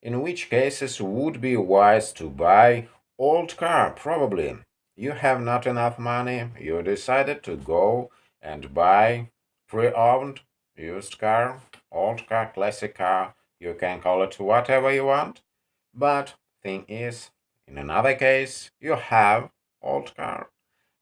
In which cases would be wise to buy old car? Probably you have not enough money. You decided to go and buy pre-owned used car, old car, classic car. You can call it whatever you want. But thing is, in another case, you have old car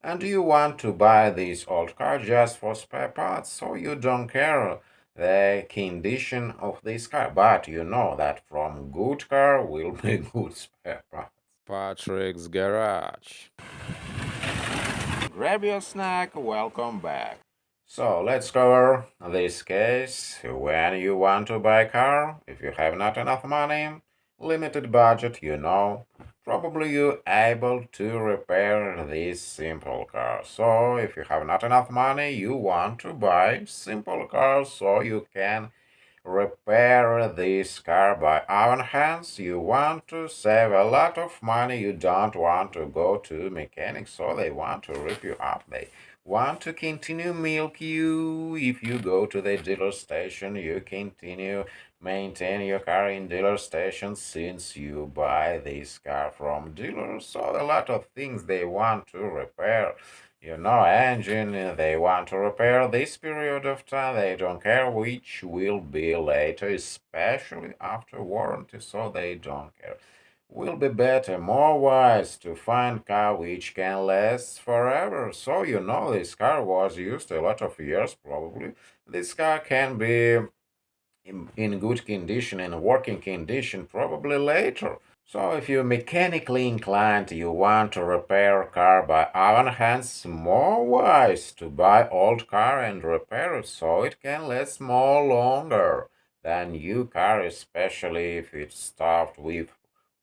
and you want to buy this old car just for spare parts, so you don't care the condition of this car, but you know that from good car will be good spare parts. Patrick's Garage. Grab your snack, welcome back. So let's cover this case when you want to buy a car, if you have not enough money, limited budget, probably you able to repair this simple car. So if you have not enough money, you want to buy simple car so you can repair this car by own hands. You want to save a lot of money. You don't want to go to mechanics, so they want to rip you up. They want to continue milk you. If you go to the dealer station, you continue maintain your car in dealer station since you buy this car from dealers. So a lot of things they want to repair. Engine, they want to repair this period of time. They don't care which will be later, especially after warranty, so they don't care. Will be better, more wise to find car which can last forever. So this car was used a lot of years probably. This car can be in good condition, in working condition, probably later. So if you're mechanically inclined, you want to repair a car by own hands, more wise to buy old car and repair it so it can last more longer than new car, especially if it's stuffed with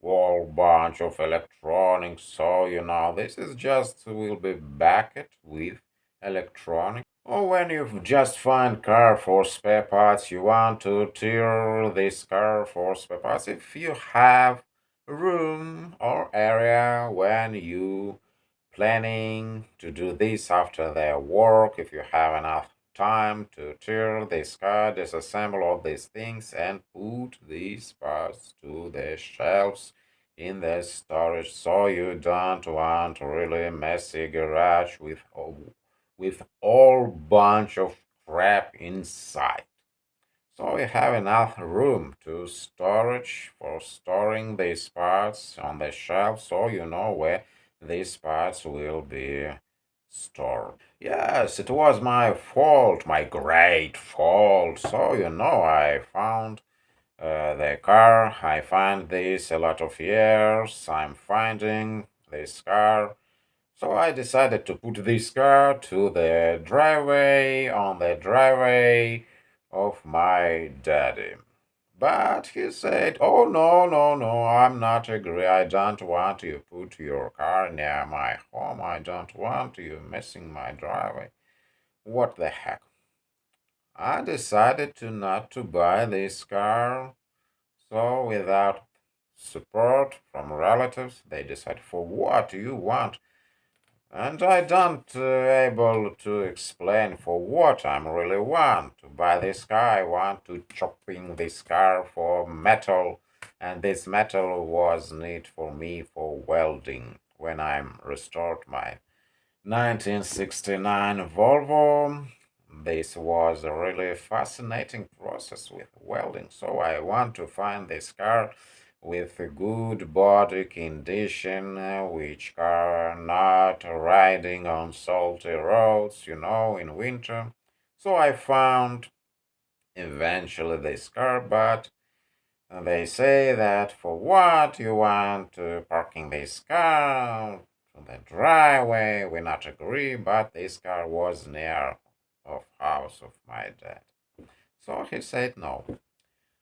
whole bunch of electronics. So this is just will be backed with electronics. Or when you just find car for spare parts, you want to tear this car for spare parts. If you have room or area when you planning to do this after their work, if you have enough time to tear this car, disassemble all these things and put these parts to the shelves in the storage, so you don't want really messy garage with all bunch of crap inside. So we have enough room to storage for storing these parts on the shelf, so you know where these parts will be stored. Yes, it was my fault, my great fault. So I found the car. I find this a lot of years. I'm finding this car. So I decided to put this car to the driveway on the driveway of my daddy. But he said, "Oh no, no, no, I'm not agree. I don't want you put your car near my home. I don't want you messing my driveway." What the heck? I decided to not to buy this car. So without support from relatives, they decide for what you want. And I don't able to explain for what I'm really want to buy this car. I want to chopping this car for metal, and this metal was need for me for welding when I'm restored my 1969 Volvo. This was a really fascinating process with welding. So I want to find this car with a good body condition, which car not riding on salty roads, in winter. So I found eventually this car, but they say that for what you want parking this car on the driveway, we not agree, but this car was near of house of my dad. So he said no.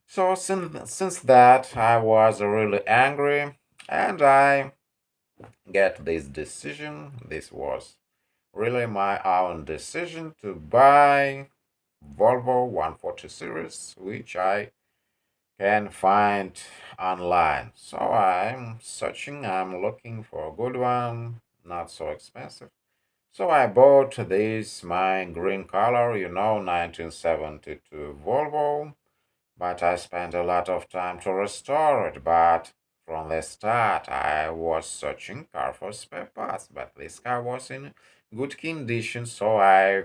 So since that I was really angry and I get this decision. This was really my own decision to buy Volvo 140 series, which I can find online. So I'm searching, I'm looking for a good one, not so expensive. So I bought this, my green color, 1972 Volvo. but I spent a lot of time to restore it. But from the start, I was searching car for spare parts, but this car was in good condition, so I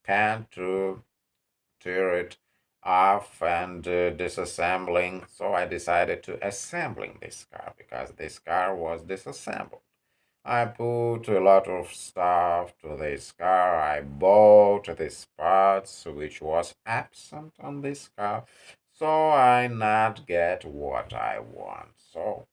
can't tear it off and disassembling. So I decided to assembling this car because this car was disassembled. I put a lot of stuff to this car. I bought these parts which was absent on this car, so I not get what I want. So,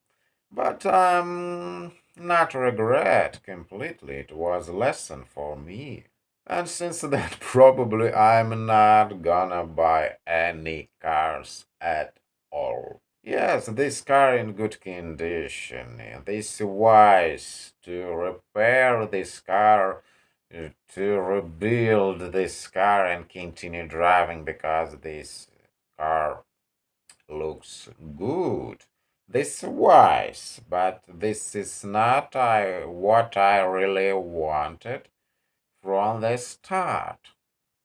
but not regret completely. It was a lesson for me. And since then, probably I'm not gonna buy any cars at all. Yes, this car in good condition. This wise to repair this car, to rebuild this car and continue driving because this car looks good. This wise, but this is not what I really wanted from the start.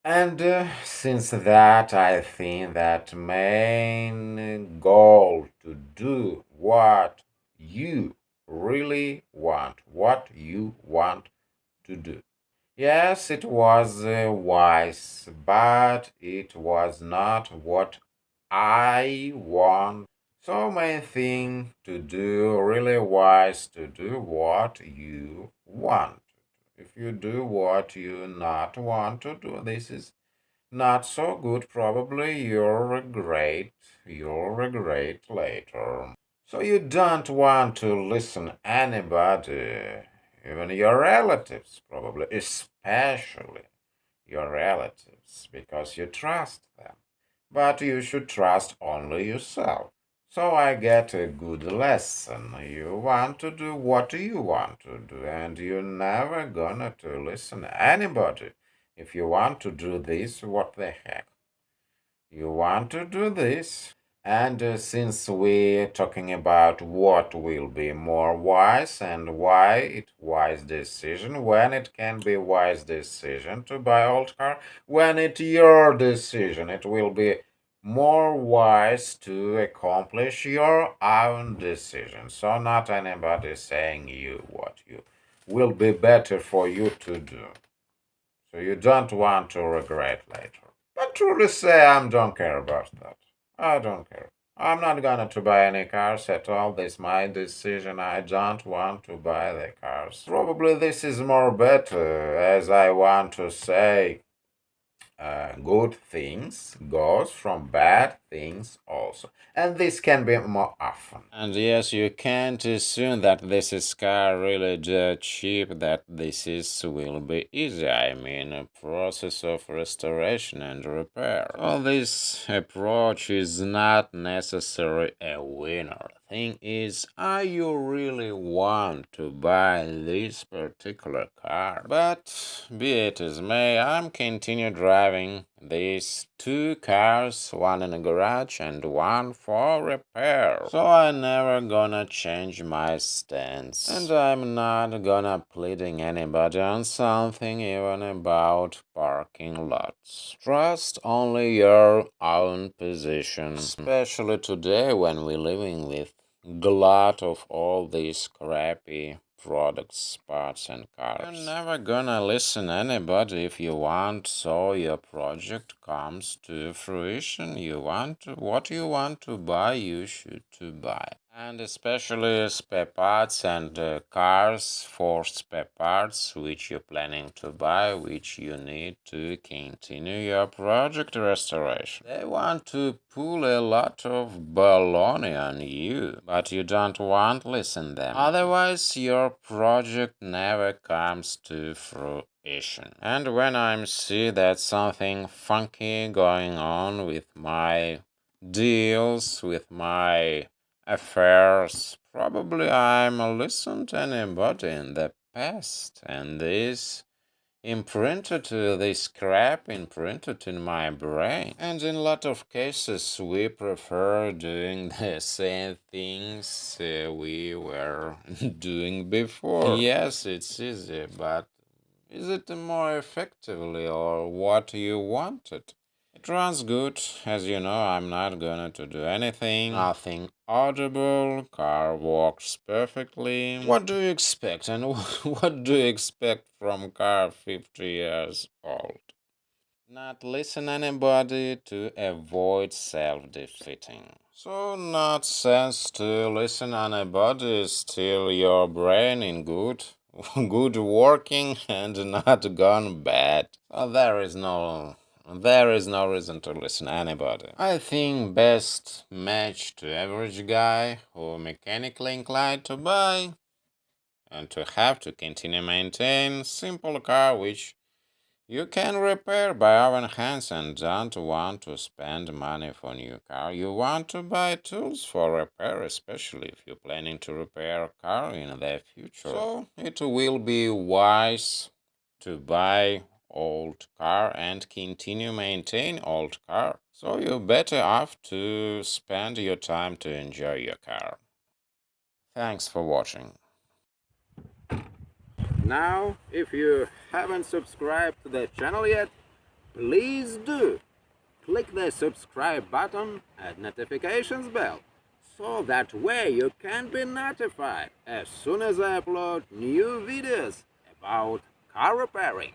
And since that, I think that main goal to do what you really want, what you want to do. Yes, it was wise, but it was not what I want. So main thing to do, really wise to do what you want. If you do what you not want to do, this is not so good. Probably you'll regret later. So you don't want to listen anybody, even your relatives, probably, especially your relatives, because you trust them. But you should trust only yourself. So I get a good lesson. You want to do what you want to do, and you're never gonna to listen anybody. If you want to do this, what the heck? You want to do this? And since we're talking about what will be more wise and why it wise decision, when it can be wise decision to buy old car, when it's your decision, it will be more wise to accomplish your own decision. So not anybody saying you what you will be better for you to do. So you don't want to regret later. But truly say I don't care about that. I don't care. I'm not gonna to buy any cars at all. This is my decision. I don't want to buy the cars. Probably this is more better, as I want to say good things goes from bad things also, and this can be more often. And yes, you can't assume that this is car really dirt cheap, that this is will be easy. I mean, a process of restoration and repair. So this approach is not necessarily a winner. Thing is, are you really want to buy this particular car? But be it as may, I'm continue driving these two cars, one in a garage and one for repair. So I never gonna change my stance. And I'm not gonna pleading anybody on something, even about parking lots. Trust only your own position, especially today when we're living with glut of all these crappy products, parts, and cars. You're never gonna listen anybody if you want, so your project comes to fruition. You want what you want to buy, you should to buy. And especially spare parts and cars for spare parts which you're planning to buy, which you need to continue your project restoration. They want to pull a lot of baloney on you, but you don't want to listen them. Otherwise, your project never comes to fruition. And when I see that something funky going on with my deals, with my affairs, probably I'm listened to anybody in the past, and this imprinted this crap imprinted in my brain. And in a lot of cases, we prefer doing the same things we were doing before. Yes, it's easy, but is it more effectively or what you wanted? It runs good. As you know, I'm not gonna to do anything. Nothing audible. Car works perfectly. What do you expect? And what do you expect from car 50 years old? Not listen anybody to avoid self-defeating. So not sense to listen anybody, still your brain in good good working and not gone bad. So there is no reason to listen anybody. I think best match to average guy who mechanically inclined to buy and to have to continue maintain simple car which you can repair by own hands and don't want to spend money for new car. You want to buy tools for repair, especially if you're planning to repair a car in the future. So it will be wise to buy old car and continue maintain old car. So you better off to spend your time to enjoy your car. Thanks for watching. Now, if you haven't subscribed to the channel yet, please do. Click the subscribe button and notifications bell so that way you can be notified as soon as I upload new videos about car repairing.